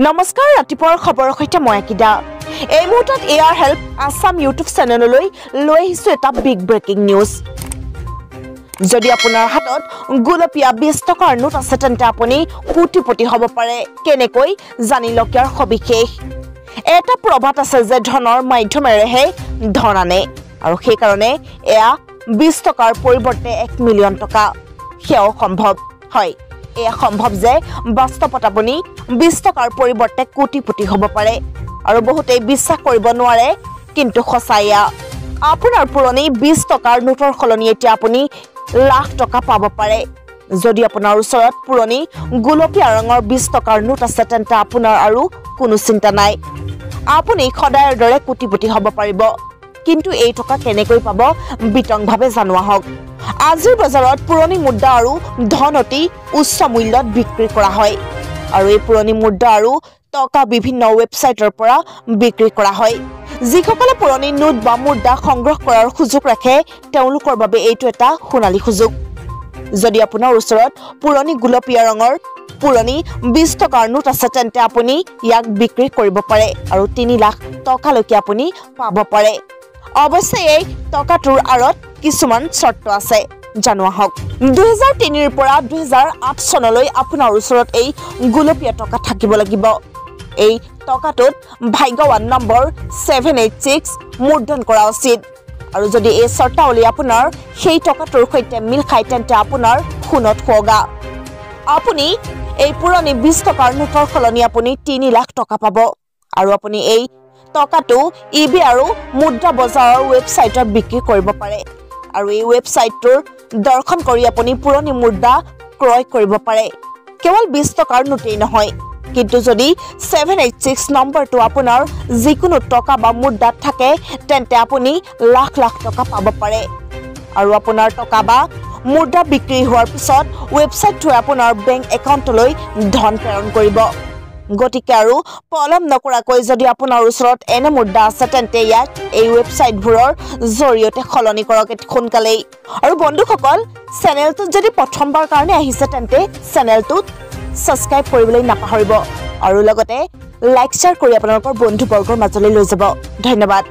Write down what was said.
নমস্কাৰ ৰাতিপুৱাৰ খবৰৰ সৈতে মই কিদা এই মুহূৰ্তত এয়াৰ হেল্প আসাম ইউটিউব চেনেললৈ লৈ আহিছো এটা বিগ ব্ৰেকিং নিউজ যদি আপোনাৰ হাতত গুলপীয়া 20 টকাৰ নোট আছে তেন্তে আপুনি কোটিপতি হ'ব পাৰে কেনেকৈ জানি লওক ইয়াৰ সবিশেষ এটা প্ৰবাদ আছে যে ধনৰ মাধ্যমেৰেহে ধন আনে আৰু সেই কাৰণে এয়া 20 টকাৰ পৰিৱৰ্তে 1 মিলিয়ন টকা সেয়াও সম্ভৱ হয় এয়া সম্ভৱ যে বাস্তৱত আপুনি 20 টকাৰ পৰিৱৰ্তে কোটিপতি হ'ব পাৰে আৰু বহুতে বিশ্বাস কৰিব নোৱাৰে কিন্তু সঁচাইয়া আপোনাৰ পুৰণি 20 টকাৰ নোটৰ খলনি এতিয়া আপুনি লাখ টকা পাব পাৰে যদি আপোনাৰ ওচৰত পুৰণি গুলপীয়া ৰঙৰ 20 টকাৰ নোট আছে তেন্তে আপোনাৰ আৰু কোনো চিন্তা নাই আপুনি খদায়ৰ দৰে কোটিপতি হ'ব পাৰিব কিন্তু এই টকা কেনেকৈ পাব বিতংভাৱে জানোৱা হওক আজিৰ বজাৰত পুৰণি মুদ্ৰা আৰু ধন অতি উচ্চ মূল্যত বিক্ৰী কৰা হয় আৰু এই পুৰণি মুদ্ৰা আৰু টকা বিভিন্ন ৱেবছাইটৰ পৰা বিক্ৰী কৰা হয় যিসকলে পুৰণি নোট বা মুদ্ৰা সংগ্ৰহ কৰাৰ সুযোগ ৰাখে তেওঁলোকৰ বাবে এইটো এটা সোণালী সুযোগ যদি আপোনাৰ ওচৰত পুৰণি গুলপীয়া ৰঙৰ পুৰণি 20 টকাৰ নোট আছে তেন্তে আপুনি ইয়াক বিক্ৰী কৰিব পাৰে আৰু 3 লাখ টকালৈকে আপুনি পাব পাৰে অৱশ্যে এই টকাটোৰ আৰত কিছুমান চৰ্ত আছে জানোৱা হওক 2003 ৰ পৰা 2008 চনলৈ আপোনাৰ ওচৰত এই গুলপীয়া টকা থাকিব লাগিব এই টকাটোত ভাগ্যৱান নম্বৰ 786 মুদ্ৰণ কৰা উচিত আৰু যদি এই চৰ্তাৱলী আপোনাৰ সেই টকাটোৰ সৈতে মিল খায় তেন্তে আপোনাৰ খুনত হোগা আপুনি এই পুৰণি 20 টকাৰ নোটৰ খলনি আপুনি 3 লাখ টকা পাব আৰু আপুনি এই টকাটো ইবে আৰু মুদ্ৰা বজাৰৰ ৱেবছাইটত বিক্ৰী কৰিব পাৰে আৰু এই ৱেবছাইটটোৰ দৰ্শন কৰি আপুনি পুৰণি মুদ্ৰা ক্ৰয় কৰিব পাৰে কেৱল 20 টকাৰ নোটেই নহয় কিন্তু যদি 786 নম্বৰটো আপোনাৰ যিকোনো টকা বা মুদ্ৰাত থাকে তেন্তে আপুনি লাখ লাখ টকা পাব পাৰে আৰু আপোনাৰ টকা বা মুদ্ৰা বিক্ৰী হোৱাৰ পিছত ৱেবছাইটটোৱে আপোনাৰ বেংক একাউণ্টলৈ ধন প্ৰেৰণ কৰিব গতিকে আৰু পলম নকৰাকৈ যদি আপোনাৰ ওচৰত এনে মুদ্ৰা আছে তেন্তে ইয়াক এই ৱেবছাইটবোৰৰ জৰিয়তে খলনি কৰক সোনকালেই আৰু বন্ধুসকল চেনেলটোত যদি প্ৰথমবাৰ কাৰণে আহিছে তেন্তে চেনেলটোত সাবস্ক্ৰাইব কৰিবলৈ নাপাহৰিব আৰু লগতে লাইক শ্বেয়াৰ কৰি আপোনালোকৰ বন্ধুবৰ্গৰ মাজলৈ লৈ যাব ধন্যবাদ